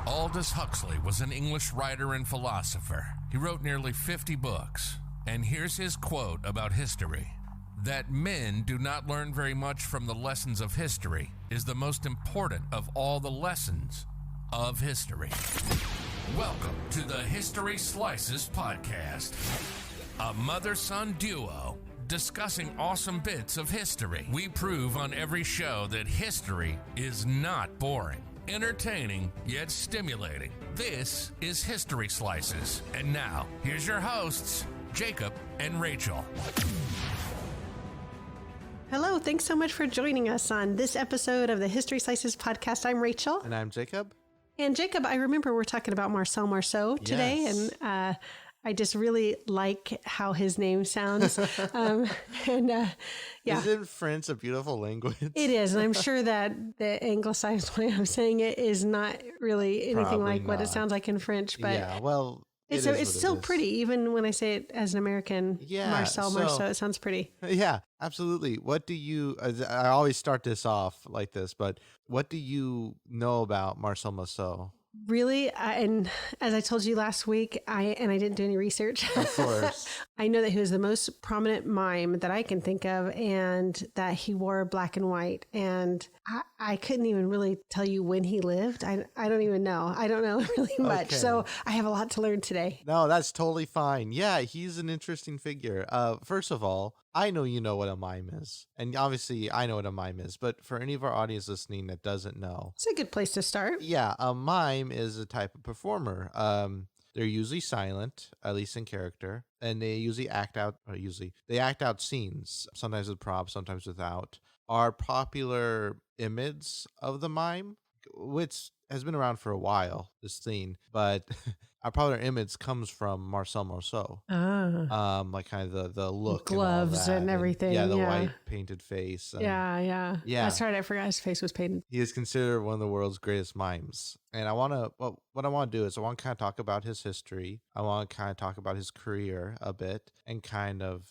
Aldous Huxley was an English writer and philosopher. He wrote nearly 50 books. And here's his quote about history. That men do not learn very much from the lessons of history is the most important of all the lessons of history. Welcome to the History Slices podcast, a mother-son duo discussing awesome bits of history. We prove on every show that history is not boring, entertaining, yet stimulating. This is History Slices. And now, here's your hosts, Jacob and Rachel. Hello, thanks so much for joining us on this episode of the History Slices podcast. I'm Rachel. And I'm Jacob. And Jacob, I remember we're talking about Marcel Marceau today, Yes. and I just really like how his name sounds. Yeah. Isn't French a beautiful language? It is, and I'm sure that the anglicized way I'm saying it is not really anything Probably like what it not. sounds like in French, but Yeah, well, it's still pretty, even when I say it as an American. Yeah, Marcel so- Marceau, it sounds pretty. Yeah, absolutely. What do you, I always start this off like this, but what do you know about Marcel Marceau? Really, and as I told you last week, I didn't do any research. Of course. I know that he was the most prominent mime that I can think of, and that he wore black and white. And I couldn't even really tell you when he lived. I don't even know. I don't know really much. Okay. So I have a lot to learn today. No, that's totally fine. Yeah, he's an interesting figure. First of all, I know you know what a mime is. And obviously, I know what a mime is. But for any of our audience listening that doesn't know, It's a good place to start. yeah, a mime is a type of performer. They're usually silent, at least in character, and they usually act out scenes, sometimes with props, sometimes without. Our popular image of the mime, which has been around for a while, this thing, but our popular image comes from Marcel Marceau. Like kind of the look, Gloves and, all that, and everything, yeah, the yeah. white painted face. Yeah. Yeah. That's right. I forgot his face was painted. He is considered one of the world's greatest mimes. And what I want to do is I want to kind of talk about his history. I want to kind of talk about his career a bit and kind of,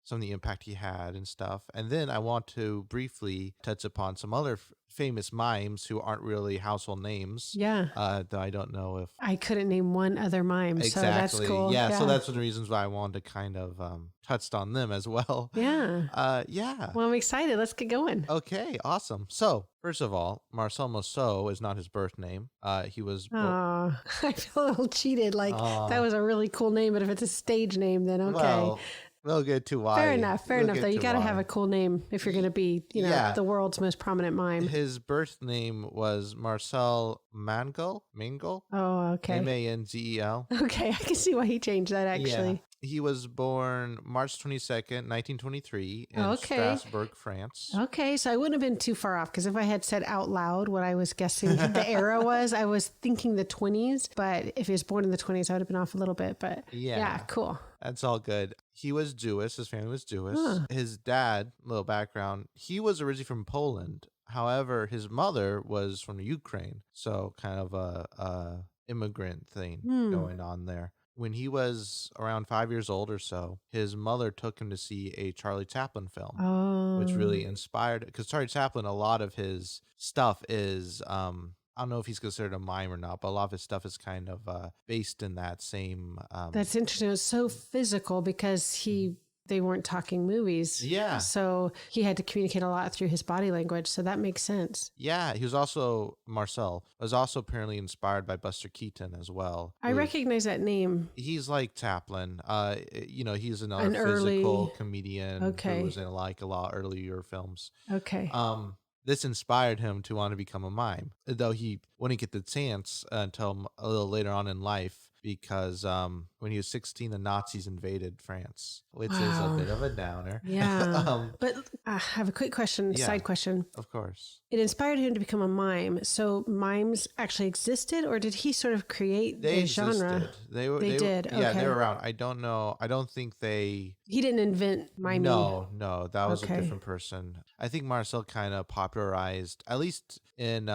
some of the impact he had and stuff. And then I want to briefly touch upon some other famous mimes who aren't really household names. Yeah. Though I don't know if I couldn't name one other mime, exactly. so that's cool. Yeah, so that's one of the reasons why I wanted to kind of touched on them as well. Yeah. Yeah. Well, I'm excited. Let's get going. Okay, awesome. So, first of all, Marcel Marceau is not his birth name. He was Oh, I feel a little cheated. Like that was a really cool name, but if it's a stage name, then okay. Well, we'll get to why. Fair enough. Though get you to got to why. have a cool name if you're going to be, Yeah. the world's most prominent mime. His birth name was Marcel Manzel. Oh, okay. Manzel. Okay, I can see why he changed that actually. Yeah. He was born March 22nd, 1923 in Okay. Strasbourg, France. Okay, so I wouldn't have been too far off because if I had said out loud what I was guessing the era was, I was thinking the 20s. But if he was born in the 20s, I would have been off a little bit. But yeah cool. That's all good. He was Jewish. His family was Jewish. Huh. His dad, little background, he was originally from Poland. However, his mother was from Ukraine. So kind of a immigrant thing going on there. When he was around 5 years old or so, his mother took him to see a Charlie Chaplin film, which really inspired, because Charlie Chaplin, a lot of his stuff is, I don't know if he's considered a mime or not, but a lot of his stuff is kind of based in that same. That's interesting. It was so physical because they weren't talking movies. Yeah. So he had to communicate a lot through his body language. So that makes sense. Yeah, he was also, Marcel was also apparently inspired by Buster Keaton as well. I recognize that name. He's like Chaplin. He's another An early- physical comedian Okay. who was in a lot earlier films. Okay. This inspired him to want to become a mime, though he wouldn't get the chance until a little later on in life, because when he was 16, the Nazis invaded France, which is a bit of a downer. Yeah. But I have a quick question, Yeah. side question. Of course. It inspired him to become a mime. So mimes actually existed, or did he sort of create They the genre? existed. They were. They did, Yeah, okay. they were around. I don't know. I don't think they. He didn't invent miming. No, that was Okay. a different person. I think Marcel kind of popularized, at least in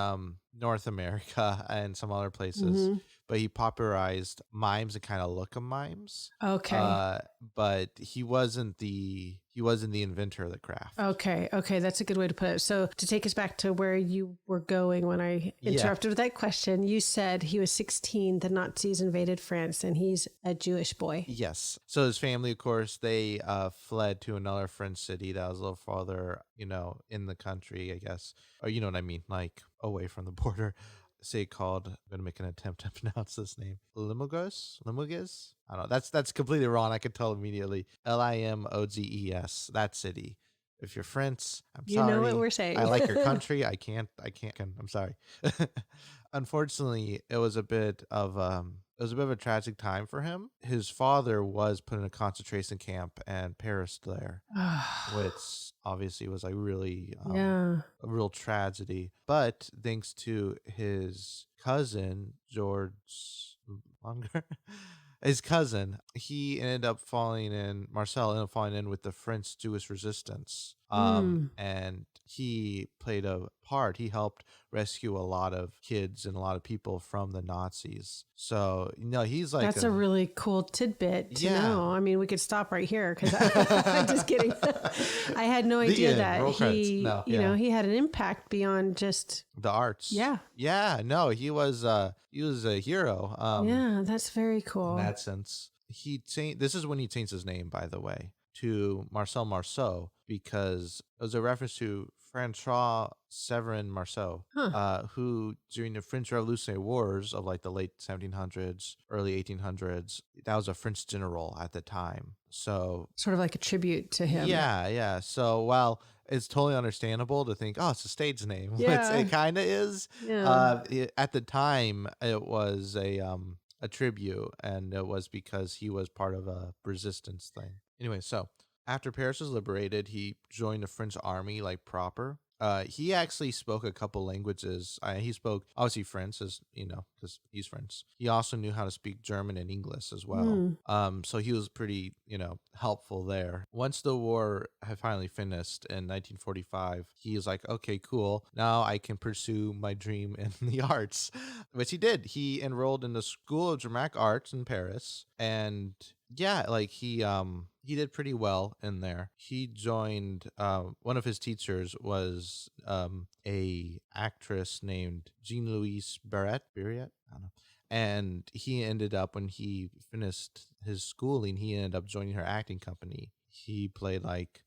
North America and some other places, Mm-hmm. but he popularized mimes and kind of look of mimes. Okay. But he wasn't the he wasn't the inventor of the craft. Okay. That's a good way to put it. So to take us back to where you were going when I interrupted with that question, you said he was 16, the Nazis invaded France, and he's a Jewish boy. Yes. So his family, of course, they fled to another French city that was a little farther, in the country, I guess. Or you know what I mean? Like away from the border. Say called, I'm going to make an attempt to pronounce this name. Limoges? I don't know. That's completely wrong. I could tell immediately. Limoges, that city. If you're French, I'm sorry. You know what we're saying. I like your country. I can't. I'm sorry. Unfortunately, it was a bit of a tragic time for him. His father was put in a concentration camp and perished there, which obviously was like really a real tragedy. But thanks to his cousin, George Longer, he ended up falling in with the French Jewish resistance. And he played a part. He helped rescue a lot of kids and a lot of people from the Nazis. So, he's like... That's a really cool tidbit to know. I mean, we could stop right here because I'm just kidding. I had no idea that he had an impact beyond just... the arts. Yeah. Yeah, no, he was a hero. That's very cool. In that sense. This is when he changed his name, by the way, to Marcel Marceau, because it was a reference to Francois Severin Marceau, who during the French Revolutionary Wars of like the late 1700s, early 1800s, that was a French general at the time. So sort of like a tribute to him. Yeah. So while it's totally understandable to think, it's a stage name, which Yeah. it kind of is. Yeah. At the time, it was a tribute, and it was because he was part of a resistance thing. Anyway, so after Paris was liberated, he joined the French army like proper. He actually spoke a couple languages. He spoke obviously French, as because he's French. He also knew how to speak German and English as well. So he was pretty, helpful there. Once the war had finally finished in 1945, he was like, okay, cool. Now I can pursue my dream in the arts, which he did. He enrolled in the School of Dramatic Arts in Paris, and he did pretty well in there. He joined, one of his teachers was a actress named Jean-Louise Barrett, I don't know. And he ended up, when he finished his schooling, he ended up joining her acting company. He played like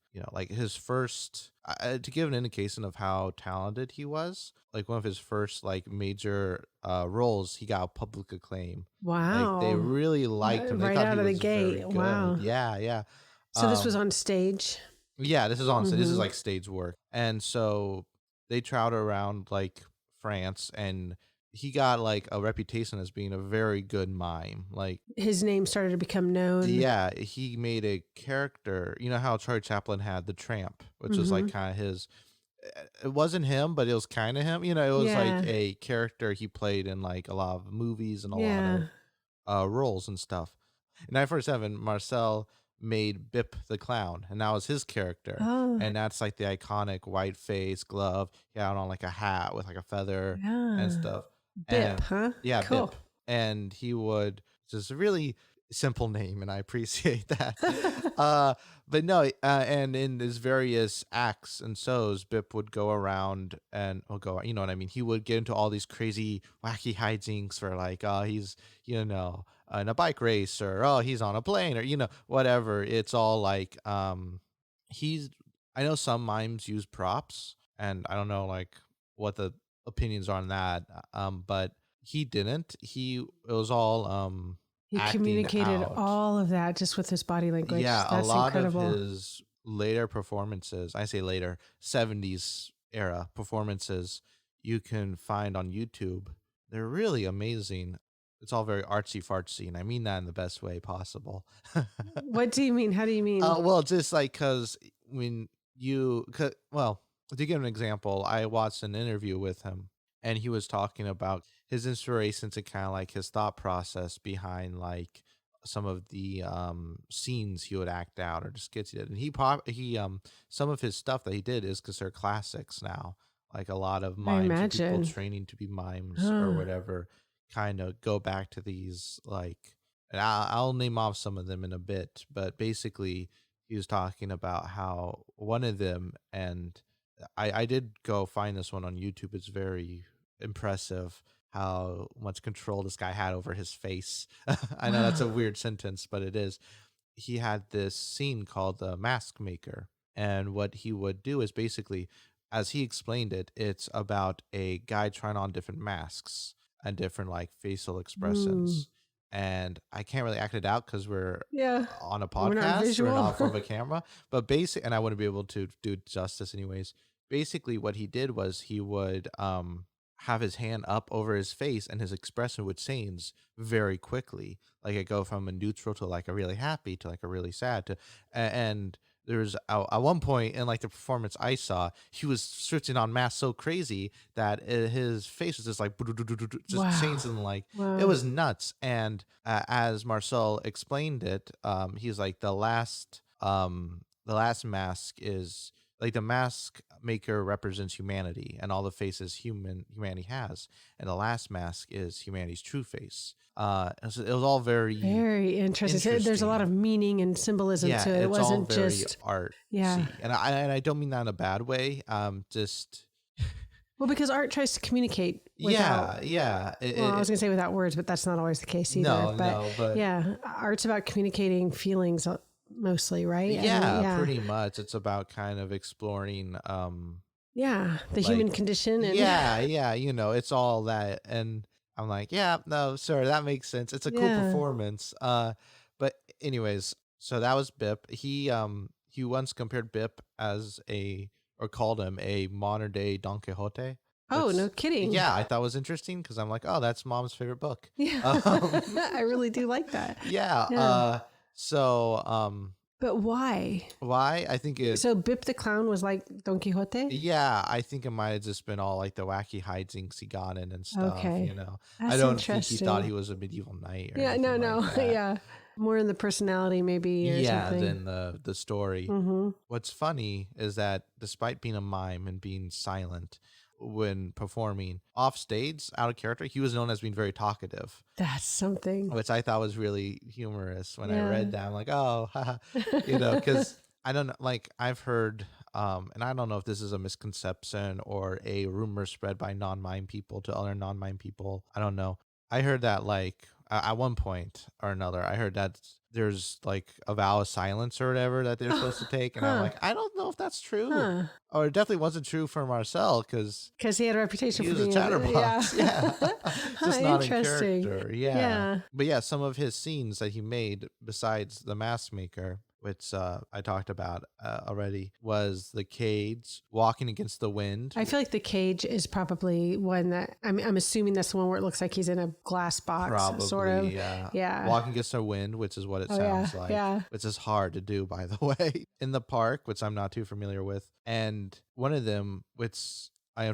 his first, to give an indication of how talented he was, like one of his first like major roles, he got public acclaim. Wow. Like they really liked him. They right thought out he of the was gate. very good. Wow. Yeah. So this was on stage? Yeah, this is on stage. This is like stage work. And so they traveled around like France, and he got like a reputation as being a very good mime. Like his name started to become known. Yeah, he made a character. You know how Charlie Chaplin had the Tramp, which was like kind of his. It wasn't him, but it was kind of him. It was like a character he played in like a lot of movies and a lot of roles and stuff. In 1947, Marcel made Bip the Clown, and that was his character. And that's like the iconic white face, glove. He had on like a hat with like a feather and stuff. Bip, huh? Yeah, cool. Bip. And he would, just a really simple name, and I appreciate that. But no, and in his various acts and shows, Bip would go around and you know what I mean? He would get into all these crazy, wacky hijinks for like, he's, in a bike race, or, he's on a plane, or, whatever. It's all like, I know some mimes use props, and I don't know like what the opinions on that. But he didn't. It was all, he communicated all of that just with his body language. Yeah, that's a lot incredible. of his later performances, I say later, 70s era performances, you can find on YouTube. They're really amazing. It's all very artsy fartsy, and I mean that in the best way possible. What do you mean? How do you mean? Well, just like because to give an example, I watched an interview with him, and he was talking about his inspirations and kind of like his thought process behind like some of the scenes he would act out or the skits he did. And he some of his stuff that he did is considered classics now. Like a lot of mimes, people training to be mimes or whatever, kind of go back to these like, and I'll name off some of them in a bit, but basically he was talking about how one of them, and I did go find this one on YouTube. It's very impressive how much control this guy had over his face. I know that's a Wow. weird sentence, but it is. He had this scene called the Mask Maker. And what he would do is basically, as he explained it, it's about a guy trying on different masks and different like facial Mm. expressions. And I can't really act it out because we're Yeah. on a We're not podcast, we're visual. not from a camera. But basic, and I wouldn't be able to do it justice anyways. Basically, what he did was he would have his hand up over his face, and his expression would change very quickly. Like it go from a neutral to like a really happy to like a really sad to, and there's at one point in like the performance I saw, he was switching on mask so crazy that his face was just like just Wow. changing like it Wow. was nuts. And as Marcel explained it, he's like the last mask is like the mask maker represents humanity and all the faces humanity has, and the last mask is humanity's true face. It was all very Very interesting. So there's a lot interesting. of meaning and symbolism Yeah, to it. It it's all wasn't very just, yeah. artsy, and I don't mean that in a bad way. Just Well, because art tries to communicate without, yeah, yeah. well, I was going to say without words, but that's not always the case either. No, But no, but yeah, art's about communicating feelings mostly, right? I mean, yeah, yeah. pretty much. It's about kind of exploring, Yeah. The like human condition. And yeah, yeah, it's all that, and I'm like, yeah, no, sir, that makes sense. It's a cool yeah. performance. But anyways, so that was Bip. He once compared Bip as a or called him a modern day Don Quixote, Oh, which no kidding. yeah, I thought was interesting because I'm like, oh, that's mom's favorite book. Yeah. Um, I really do like that. yeah. Yeah. So But why? why I think it. So Bip the Clown was like Don Quixote? Yeah, I think it might have just been all like the wacky hijinks he got in and stuff. Okay. I That's don't think he thought he interesting. was a medieval knight or Yeah, no, anything no. like that. Yeah. More in the personality maybe or Yeah, something. than the story. Mm-hmm. What's funny is that despite being a mime and being silent when performing off stage, out of character, he was known as being very talkative, That's something. which I thought was really humorous when I Yeah. read that. I'm like, oh, haha, because I don't know, like I've heard, and I don't know if this is a misconception or a rumor spread by non-mime people to other non-mime people. I don't know. I heard that like at one point or another, I heard that there's like a vow of silence or whatever that they're supposed to take, and I'm Huh. like, I don't know if that's true, Huh. or it definitely wasn't true for Marcel because Because he had a reputation he for was a being chatterbox. Yeah. Just not in Interesting. character. Yeah. Yeah. But yeah, some of his scenes that he made besides the mask maker, which I talked about already, was the cage, walking against the wind. I feel like the cage is probably one that I'm assuming that's the one where it looks like he's in a glass box, Probably, sort of. yeah. Yeah. Walking against the wind, which is what it Oh, sounds yeah. like. Yeah. Which is hard to do, by the way. In the park, which I'm not too familiar with. And one of them, which I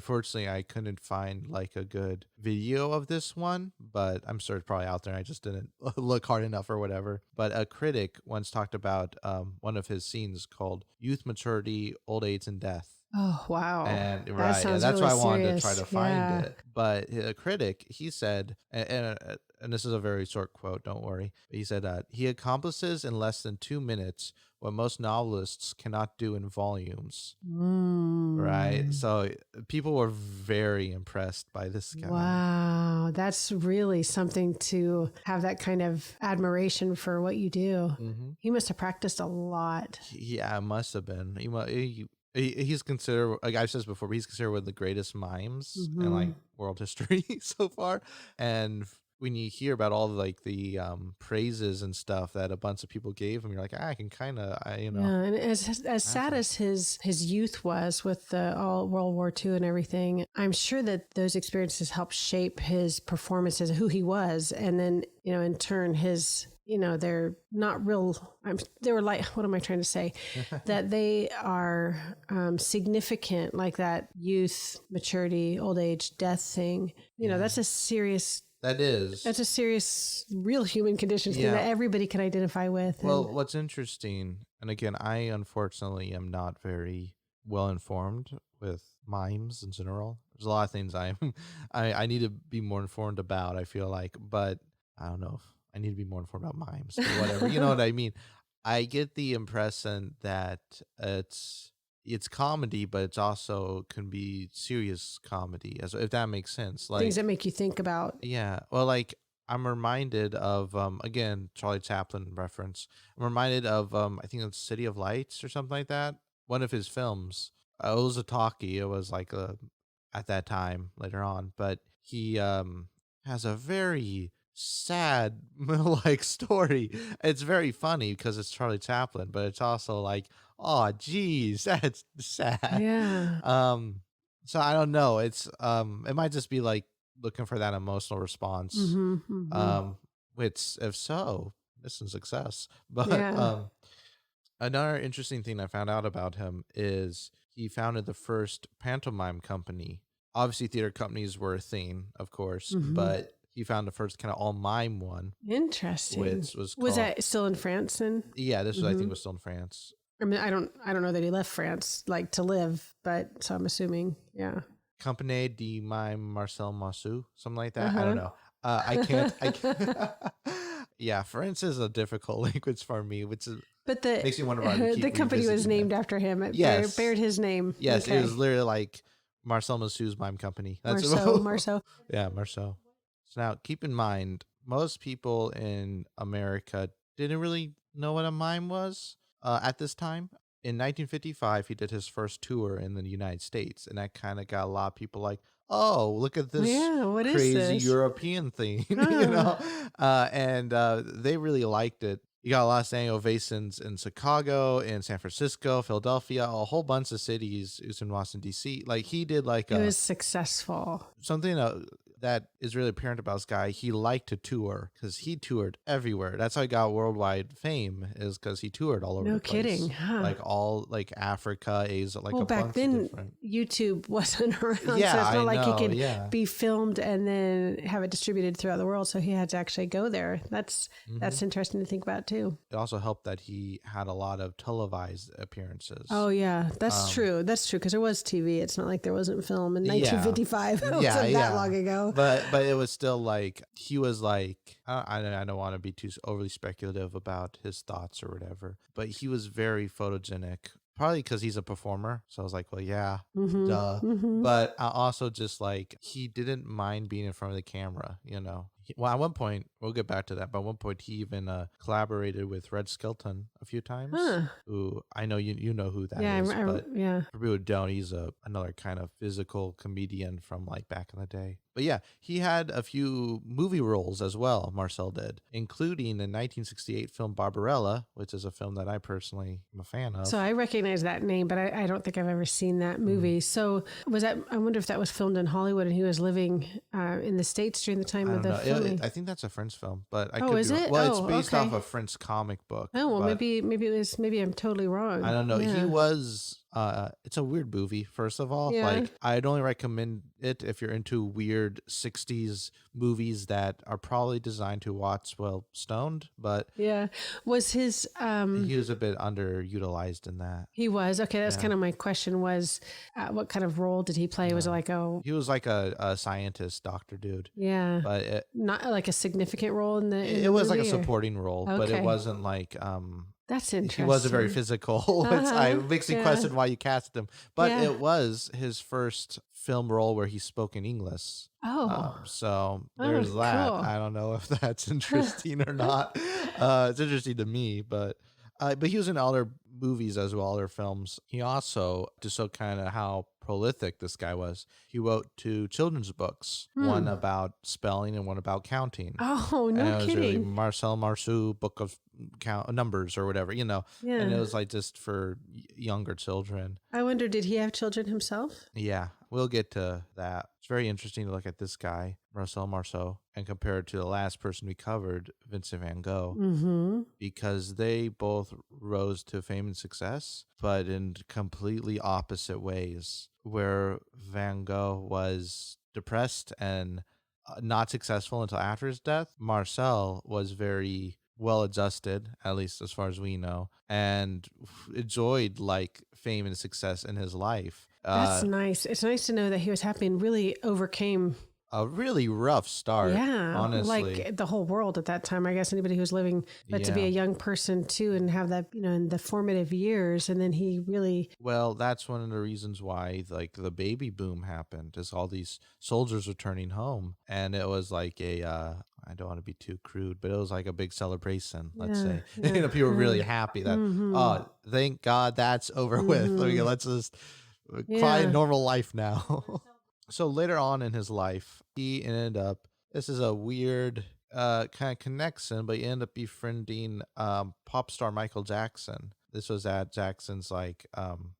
couldn't find like a good video of this one, but I'm sure it's probably out there. I just didn't look hard enough or whatever. But a critic once talked about one of his scenes called "Youth, Maturity, Old Age, and Death." Oh, wow. And That right, yeah, sounds that's really why I wanted to try serious. to find Yeah. it. But a critic, he said, and this is a very short quote, don't worry. But he said that he accomplishes in less than 2 minutes what most novelists cannot do in volumes. Right. Mm. So people were very impressed by this guy. Wow. That's really something to have that kind of admiration for what you do. Mm-hmm. He must have practiced a lot. Yeah, it must have been. He's considered, like I've said this before, but he's considered one of the greatest mimes in like world history so far. And when you hear about all like the praises and stuff that a bunch of people gave him, you're like, I can kind of, Yeah, and as sad as his youth was with the all World War II and everything, I'm sure that those experiences helped shape his performances, who he was, and then in turn his. They're not real. They were like, what am I trying to say? That they are significant, like that youth, maturity, old age, death thing. That's a serious. That is. That's a serious, real human condition thing that everybody can identify with. Well, what's interesting, and again, I unfortunately am not very well informed with mimes in general. There's a lot of things I need to be more informed about, I feel like, but I don't know if I need to be more informed about mimes or whatever. You know what I mean? I get the impression that it's comedy, but it's also can be serious comedy, as if that makes sense. Things Like, that make you think about. yeah, well, like I'm reminded of again Charlie Chaplin reference. I'm reminded of I think it's City of Lights or something like that. One of his films. It was a talkie. It was like at that time later on, but he has a very sad like story. It's very funny because it's Charlie Chaplin, but it's also like, oh geez, that's sad. Yeah. Um so I don't know. It's it might just be like looking for that emotional response. Mm-hmm, mm-hmm. Um which if so, this is success. But Yeah. another interesting thing I found out about him is he founded the first pantomime company. Obviously, theater companies were a thing, of course, Mm-hmm. but he found the first kind of all mime one, Interesting. which was Was called. that still in France then? Yeah, this was, I Mm-hmm. think, was still in France. I mean, I don't know that he left France like to live, but so I'm assuming, yeah. Compagnie de Mime Marcel Marceau, something like that. I Uh-huh. don't know. I can't. I can't. Yeah, French is a difficult language for me, which is, But the makes me wonder why we keep the company was revisiting named it. after him. It Yes. bared his name. Yes, Okay. it was literally like Marcel Marceau's mime company. That's Marceau. Yeah, Marceau. So now keep in mind, most people in America didn't really know what a mime was at this time. In 1955, he did his first tour in the United States, and that kind of got a lot of people like, oh, look at this Yeah, what is crazy this? European thing, Huh. and they really liked it. You got a lot of standing ovations in Chicago, in San Francisco, Philadelphia, a whole bunch of cities. It was in Washington, D.C. Like, he did like It was successful. something that is really apparent about this guy. He liked to tour because he toured everywhere. That's how he got worldwide fame, is because he toured all over No the place. kidding, huh? Like all like Asia, Asia, like Well, a back bunch then, of different. YouTube wasn't around, so it's Yeah, not I like know. he could Yeah. be filmed and then have it distributed throughout the world. So he had to actually go there. That's interesting to think about too. It also helped that he had a lot of televised appearances. Oh yeah, that's true. That's true because there was TV. It's not like there wasn't film in Yeah. 1955. It wasn't that long ago. But it was still like he was like I don't want to be too overly speculative about his thoughts or whatever, but he was very photogenic. Probably because he's a performer. So I was like, well, yeah, duh. But I also just like, he didn't mind being in front of the camera, you know. Well, at one point, we'll get back to that, but at one point he even collaborated with Red Skelton a few times. Huh. Who I know you know who that Yeah, is, but yeah. for people who don't, he's another kind of physical comedian from like back in the day. But yeah, he had a few movie roles as well, Marcel did, including the 1968 film Barbarella, which is a film that I personally am a fan of. So I recognize that name, but I don't think I've ever seen that movie. So was that? I wonder if that was filmed in Hollywood and he was living in the States during the time I of don't the know. filming. I think that's a French film, but I Oh, could is be wrong. it? Well, Oh, it's based okay. off a French comic book. Oh well, but maybe I'm totally wrong. I don't know. Yeah. He was. It's a weird movie. First of all, Yeah. like I'd only recommend it if you're into weird '60s movies that are probably designed to watch while stoned. But Yeah. Was his he was a bit underutilized in that. he was okay. That's Yeah. kind of my question was what kind of role did he play? Was it like He was like a scientist, doctor dude. yeah, But not like a significant role in the it was like a movie, or- supporting role, but Okay. it wasn't like That's interesting. he wasn't very physical. Which I makes me yeah. question why you cast him. But Yeah. it was his first film role where he spoke in English. Oh, So there's that. cool. I don't know if that's interesting or not. It's interesting to me, but he was in other movies as well, other films. He also, to show kind of how prolific this guy was, he wrote two children's books, one about spelling and one about counting. oh, And it no was really kidding. Marcel Marceau book of numbers or whatever, you know. Yeah. And it was like just for younger children. I wonder, did he have children himself? Yeah, we'll get to that. It's very interesting to look at this guy, Marcel Marceau, and compare it to the last person we covered, Vincent van Gogh, Mm-hmm. because they both rose to fame and success, but in completely opposite ways. Where Van Gogh was depressed and not successful until after his death, Marcel was very well adjusted, at least as far as we know, and enjoyed like fame and success in his life. That's nice. It's nice to know that he was happy and really overcame a really rough start. Yeah, honestly. like the whole world at that time. I guess anybody who was living, but to be a young person too, and have that, in the formative years, and then he really. Well, that's one of the reasons why like the baby boom happened, is all these soldiers returning home, and it was like a I don't want to be too crude, but it was like a big celebration. Let's say people were really happy that oh, thank God that's over with. Let's just quiet normal life now. So later on in his life, he ended up, this is a weird kind of connection, but he ended up befriending pop star Michael Jackson. This was at Jackson's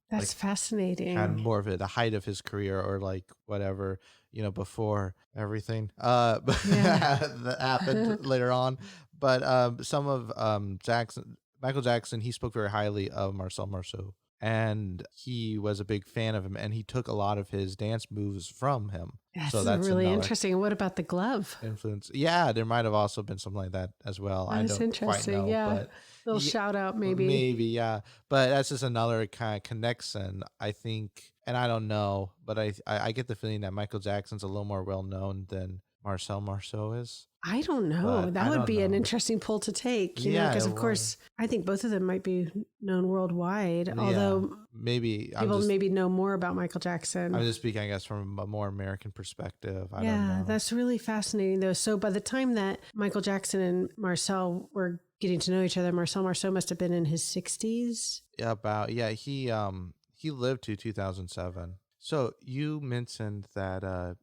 That's fascinating. had more of it, the height of his career, or like whatever, before everything that happened later on. But some of Michael Jackson, he spoke very highly of Marcel Marceau, and he was a big fan of him, and he took a lot of his dance moves from him. That's really interesting. What about the glove Influence? Yeah, there might have also been something like that as well. That's I don't quite know, but little shout out maybe. Maybe, yeah. But that's just another kind of connection, I think. And I don't know, but I get the feeling that Michael Jackson's a little more well known than Marcel Marceau is. I don't know. But That would be an interesting pull to take, because of course, I think both of them might be known worldwide, although maybe people maybe know more about Michael Jackson. I'm just speaking, I guess, from a more American perspective. I don't know. That's really fascinating, though. So by the time that Michael Jackson and Marcel were getting to know each other, Marcel Marceau must have been in his 60s. He lived to 2007. So you mentioned that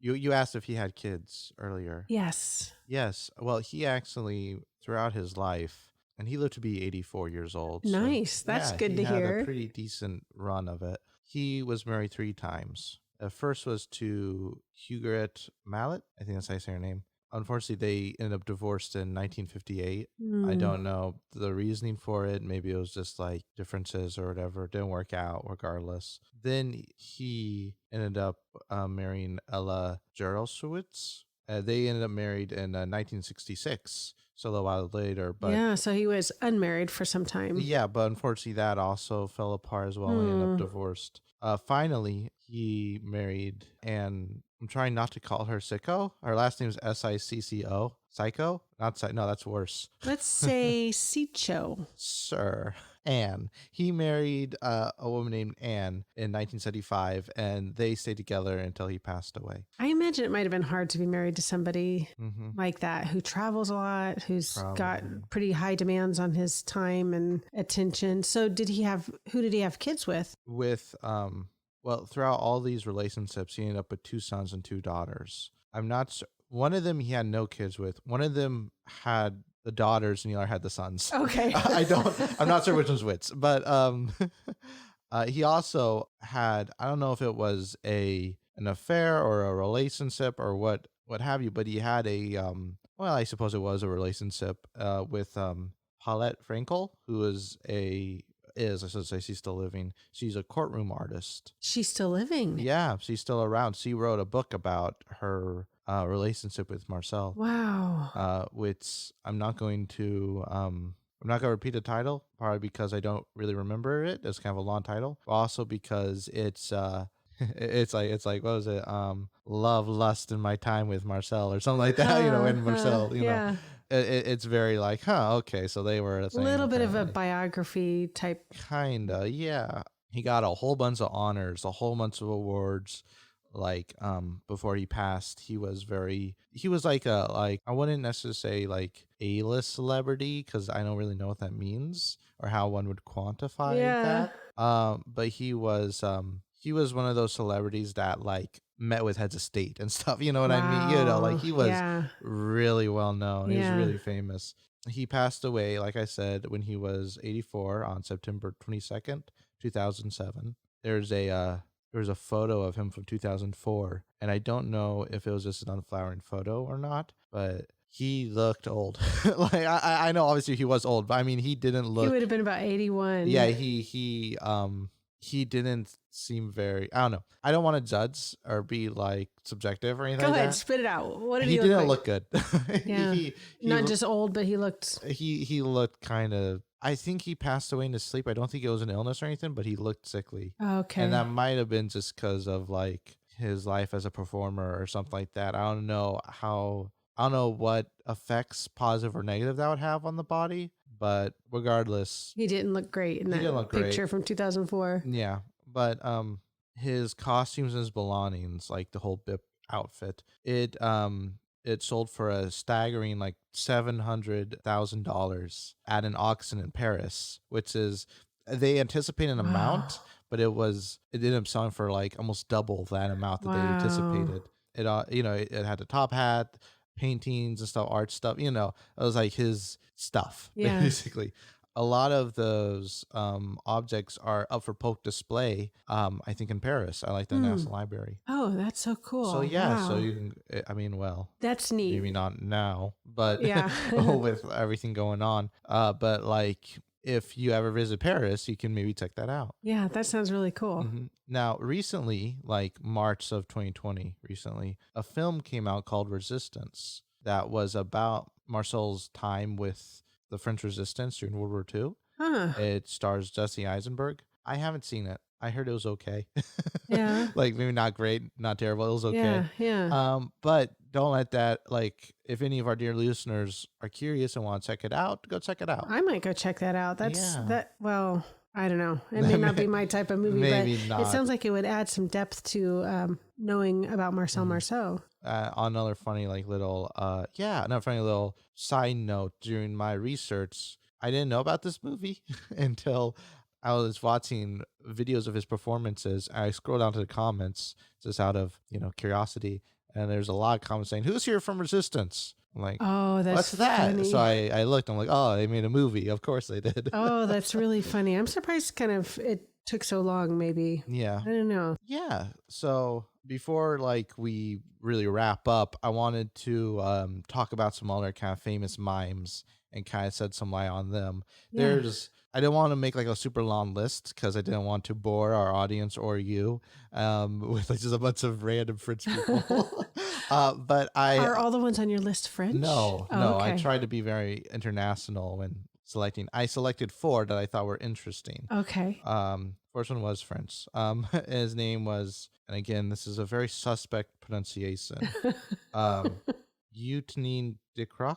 You asked if he had kids earlier. Yes. Yes. Well, he actually, throughout his life, and he lived to be 84 years old. Nice. That's good to hear. He had a pretty decent run of it. He was married 3 times. The first was to Huguette Mallet. I think that's how you say her name. Unfortunately, they ended up divorced in 1958. I don't know the reasoning for it. Maybe it was just like differences or whatever. It didn't work out regardless. Then he ended up marrying Ella Gerolsowitz. They ended up married in 1966, so a little while later. But so he was unmarried for some time. Yeah, but unfortunately that also fell apart as well. He ended up divorced. Finally, he married, and I'm trying not to call her Sicko. Her last name is Sicco. Psycho? No, that's worse. Let's say Sicho. Sir. Anne. He married a woman named Anne in 1975, and they stayed together until he passed away. I imagine it might have been hard to be married to somebody like that, who travels a lot, who's got pretty high demands on his time and attention. So who did he have kids with? Well, throughout all these relationships, he ended up with 2 sons and 2 daughters. I'm not sure. One of them he had no kids with. One of them had the daughters, and the other had the sons. Okay. I'm not sure which one's which, but he also had, I don't know if it was an affair or a relationship or what have you, but he had I suppose it was a relationship with Paulette Frankel, who I should say, she's still living. She's a courtroom artist. She's still living? Yeah, she's still around. She wrote a book about her relationship with Marcel. Wow. Which I'm not going to repeat the title, probably because I don't really remember it. It's kind of a long title. Also because it's like what was it? Love, Lust, in My Time with Marcel, or something like that. And Marcel, know. It's very like, okay, so they were a little bit of a biography type. Kinda, yeah. He got a whole bunch of honors, a whole bunch of awards. Like, before he passed, he was like I wouldn't necessarily say like A-list celebrity, because I don't really know what that means or how one would quantify that. But he was one of those celebrities that like met with heads of state and stuff. You know what I mean? Like he was really well known. He was really famous. He passed away, like I said, when he was 84 on September 22nd, 2007. There's a photo of him from 2004, and I don't know if it was just an unflowering photo or not, but he looked old. Like I know obviously he was old, but I mean he didn't look. He would have been about 81. Yeah, he didn't seem very, I don't know. I don't want to judge or be like subjective or anything. Go like ahead, that. spit it out. What did He he didn't look look like? good. Yeah. he Not just old, but he looked. He looked kind of. I think he passed away in his sleep. I don't think it was an illness or anything, but he looked sickly. Okay. And that might have been just because of like his life as a performer or something like that. I don't know I don't know what effects, positive or negative, that would have on the body, but regardless, He didn't look great in he didn't that look great. picture from 2004. Yeah, but his costumes and his belongings, like the whole Bip outfit, it sold for a staggering like $700,000 at an auction in Paris, which is they anticipated an amount, but it ended up selling for like almost double that amount that they anticipated. It it had the top hat, paintings and stuff, art stuff. It was like his stuff basically. A lot of those objects are up for public display. I think in Paris, I like the National Library. Oh, that's so cool. So yeah, wow. so you can. I mean, well, that's neat. Maybe not now, but Yeah. with everything going on. But like, if you ever visit Paris, you can maybe check that out. Yeah, that sounds really cool. Now, recently, like March of 2020, a film came out called Resistance that was about Marcel's time with the French resistance during World War II. It stars Jesse Eisenberg. I haven't seen it. I heard it was okay. Yeah. Like maybe not great, not terrible. It was okay. Yeah. But don't let that, like, if any of our dear listeners are curious and want to check it out, go check it out. I might go check that out. Well, I don't know. It may not be my type of movie, Maybe but not. It sounds like it would add some depth to knowing about Marcel Marceau. Another funny another funny little side note, during my research, I didn't know about this movie until I was watching videos of his performances. I scrolled down to the comments just out of curiosity, and there's a lot of comments saying, "Who's here from Resistance?" I'm like, "Oh, that's what's that?" funny. So I looked. I'm like, "Oh, they made a movie. Of course they did." Oh, that's really funny. I'm surprised it took so long. Maybe. Yeah. I don't know. Yeah. So before we really wrap up, I wanted to talk about some other kind of famous mimes and kind of shed some light on them. Yeah. I didn't want to make like a super long list because I didn't want to bore our audience or you with just a bunch of random French people. But Are all the ones on your list French? No. Okay. I tried to be very international when selecting. I selected 4 that I thought were interesting. Okay. First one was French. His name was, and again, this is a very suspect pronunciation. Eugene de Croix.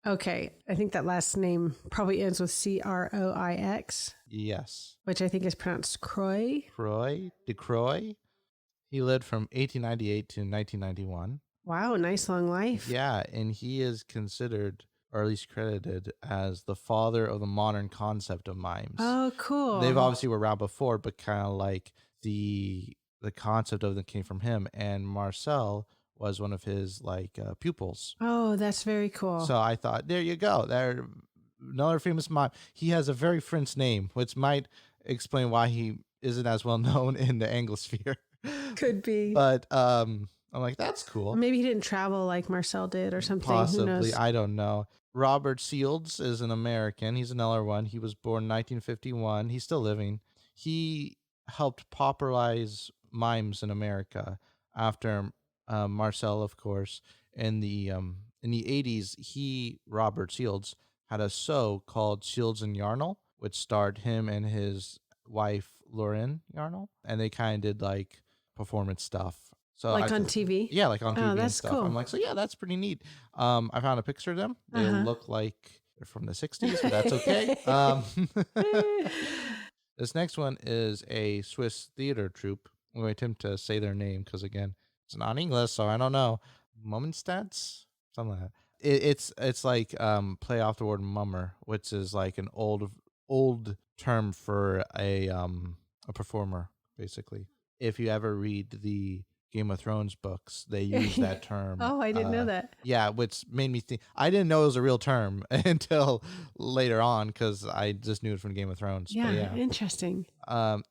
Okay. I think that last name probably ends with Croix. Yes. Which I think is pronounced Croix. De Croix. He lived from 1898 to 1991. Wow, nice long life. Yeah, and he is considered, or at least credited, as the father of the modern concept of mimes. Oh, cool. They've obviously were around before, but kind of like the concept of them came from him, and Marcel was one of his pupils. Oh, that's very cool. So I thought, there you go. There, another famous mime. He has a very French name, which might explain why he isn't as well known in the Anglosphere. Could be. But I'm like, that's cool. Maybe he didn't travel like Marcel did or something. Possibly. Who knows? I don't know. Robert Shields is an American. He's another one. He was born in 1951. He's still living. He helped popularize mimes in America after Marcel, of course. In the 80s, Robert Shields, had a show called Shields and Yarnall, which starred him and his wife, Lauren Yarnall. And they kind of did performance stuff. So on TV? Yeah, on TV and that's stuff. cool. I'm like, so yeah, that's pretty neat. I found a picture of them. They look like they're from the 60s, but that's okay. This next one is a Swiss theater troupe. I'm going to attempt to say their name because, again, it's not English, so I don't know. Mummenstads? Something like that. It's like play off the word mummer, which is like an old term for a performer, basically. If you ever read the Game of Thrones books, they use that term. Oh, I didn't know that. Yeah, which made me think. I didn't know it was a real term until later on because I just knew it from Game of Thrones. Yeah, interesting.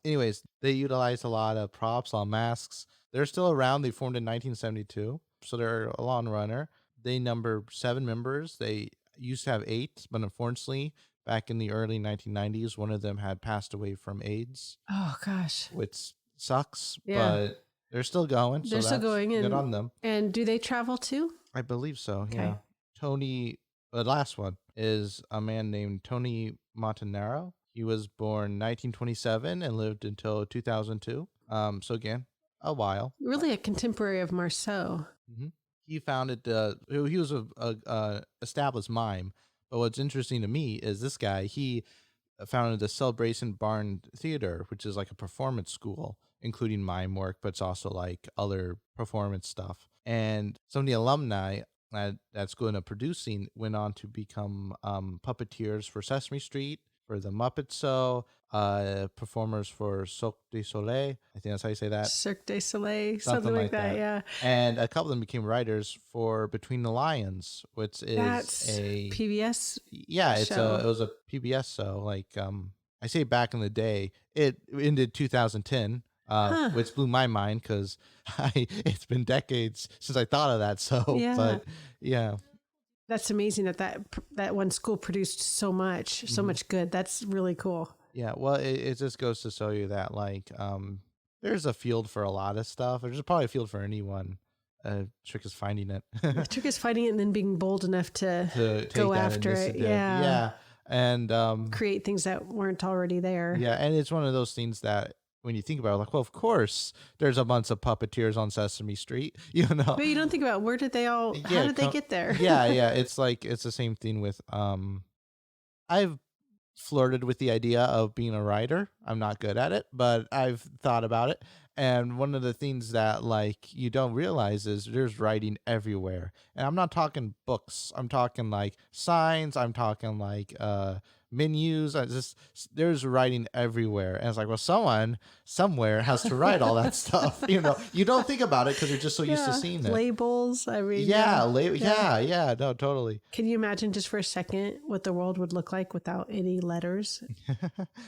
Anyways, they utilized a lot of props, a lot of masks. They're still around. They formed in 1972, so they're a long runner. They number 7 members. They used to have 8, but unfortunately, back in the early 1990s, one of them had passed away from AIDS. Oh, gosh. Which sucks, Yeah. but they're still going. They're still going. Good on them. And do they travel too? I believe so, Okay. yeah. Tony, the last one, is a man named Tony Montanaro. He was born 1927 and lived until 2002. So again, a while. Really a contemporary of Marceau. Mm-hmm. He founded, he was a established mime. But what's interesting to me is this guy, he founded the Celebration Barn Theater, which is like a performance school, including mime work, but it's also like other performance stuff. And some of the alumni at school of producing went on to become puppeteers for Sesame Street, for the Muppet Show, performers for Cirque du Soleil. I think that's how you say that. Cirque du Soleil, something like that. Yeah. And a couple of them became writers for Between the Lions, which is That's a PBS. Yeah, it show. was a PBS show. Like I say, back in the day, it ended 2010. Which blew my mind because it's been decades since I thought of that. So, Yeah. But yeah, that's amazing that one school produced so much good. That's really cool. Yeah, well, it just goes to show you that like there's a field for a lot of stuff. There's probably a field for anyone. Trick is finding it. The trick is finding it and then being bold enough to go after it. Yeah. Yeah, and create things that weren't already there. Yeah, and it's one of those things that, when you think about it, like, well, of course, there's a bunch of puppeteers on Sesame Street, you know. But you don't think about how did they get there? Yeah, it's like, it's the same thing with, I've flirted with the idea of being a writer. I'm not good at it, but I've thought about it. And one of the things that like you don't realize is there's writing everywhere. And I'm not talking books. I'm talking like signs. I'm talking like menus. There's writing everywhere. And it's like, well, someone somewhere has to write all that stuff. You know, you don't think about it because you're just so used to seeing it. Labels. I mean, yeah, no, totally. Can you imagine just for a second what the world would look like without any letters?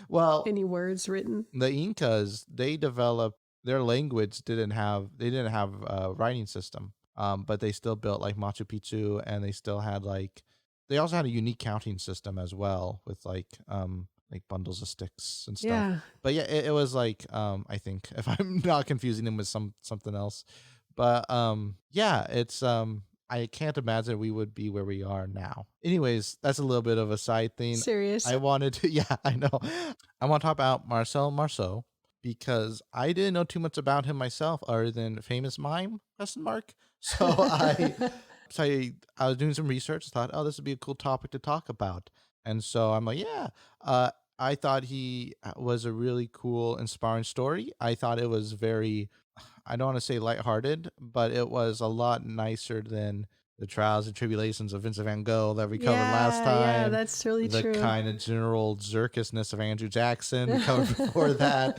Well, any words written? The Incas, they developed their language. They didn't have a writing system, but they still built like Machu Picchu, and they still had they also had a unique counting system as well with like bundles of sticks and stuff. Yeah. But yeah, it was like I think, if I'm not confusing them with something else, but yeah, it's I can't imagine we would be where we are now. Anyways, that's a little bit of a side thing. Serious. I wanted to, yeah, I know. I want to talk about Marcel Marceau, because I didn't know too much about him myself other than famous mime, ? So I was doing some research, thought, oh, this would be a cool topic to talk about. And so I'm like, yeah, I thought he was a really cool, inspiring story. I thought it was very, I don't want to say lighthearted, but it was a lot nicer than the trials and tribulations of Vincent van Gogh that we covered last time. Yeah, that's really true. The kind of general circusness of Andrew Jackson we covered before that.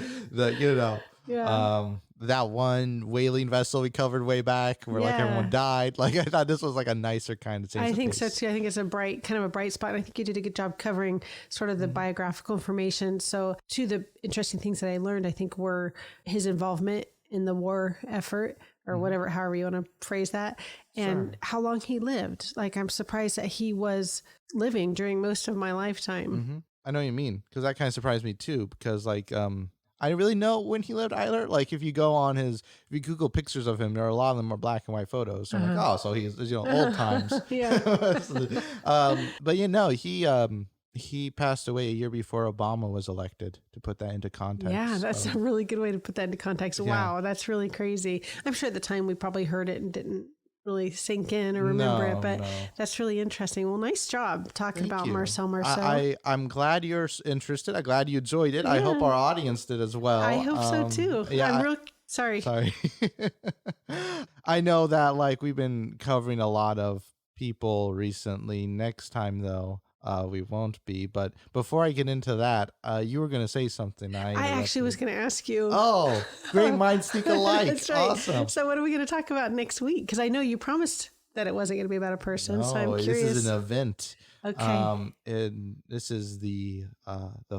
That one whaling vessel we covered way back where like everyone died. Like, I thought this was like a nicer kind of thing. I think so too. I think it's a bright spot. And I think you did a good job covering sort of the biographical information. So two of the interesting things that I learned, I think, were his involvement in the war effort, or whatever, however you want to phrase that, and how long he lived. Like, I'm surprised that he was living during most of my lifetime. Mm-hmm. I know what you mean, because that kind of surprised me too, because like I didn't really know when he lived either. Like, if you go on if you Google pictures of him, there are a lot of them are black and white photos. So I'm like, oh, so he's old times. But he passed away a year before Obama was elected, to put that into context. Yeah, that's a really good way to put that into context. Wow, that's really crazy. I'm sure at the time we probably heard it and didn't really sink in or remember it, but that's really interesting. Well, nice job talking about Marcel Marceau. I'm glad you're interested. I'm glad you enjoyed it. Yeah. I hope our audience did as well. I hope so too. Yeah, I'm real sorry. I know that like we've been covering a lot of people recently. Next time though, we won't be. But before I get into that, you were going to say something. I actually was going to ask you. Oh, great minds think alike. That's right. Awesome. So what are we going to talk about next week? Because I know you promised that it wasn't going to be about a person. So I'm curious. This is an event. Okay. And this is the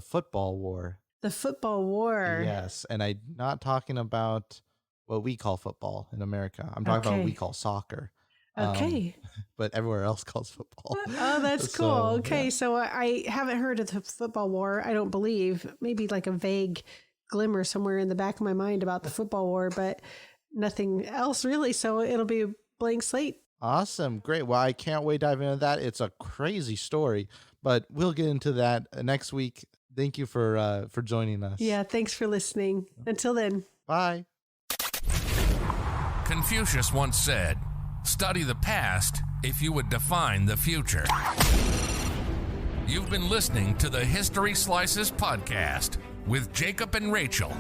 football war. The football war. Yes. And I'm not talking about what we call football in America. I'm talking about what we call soccer. Okay. But everywhere else calls football. Oh, that's cool. Okay. So I haven't heard of the football war. I don't believe. Maybe like a vague glimmer somewhere in the back of my mind about the football war, but nothing else really. So it'll be a blank slate. Awesome. Great. Well, I can't wait to dive into that. It's a crazy story, but we'll get into that next week. Thank you for joining us. Yeah. Thanks for listening. Until then. Bye. Confucius once said, "Study the past if you would define the future." You've been listening to the History Slices podcast with Jacob and Rachel.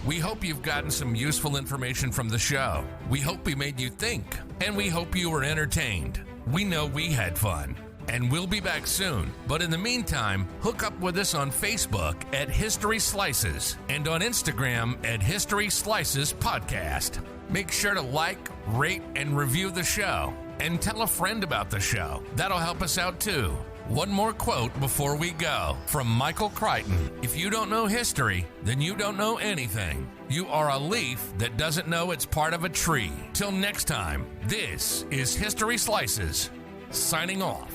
We hope you've gotten some useful information from the show. We hope we made you think, and we hope you were entertained. We know we had fun, and we'll be back soon. But in the meantime, hook up with us on Facebook at History Slices and on Instagram at History Slices Podcast. Make sure to like, rate, and review the show, and tell a friend about the show. That'll help us out too. One more quote before we go from Michael Crichton. If you don't know history, then you don't know anything. You are a leaf that doesn't know it's part of a tree. Till next time, this is History Slices, signing off.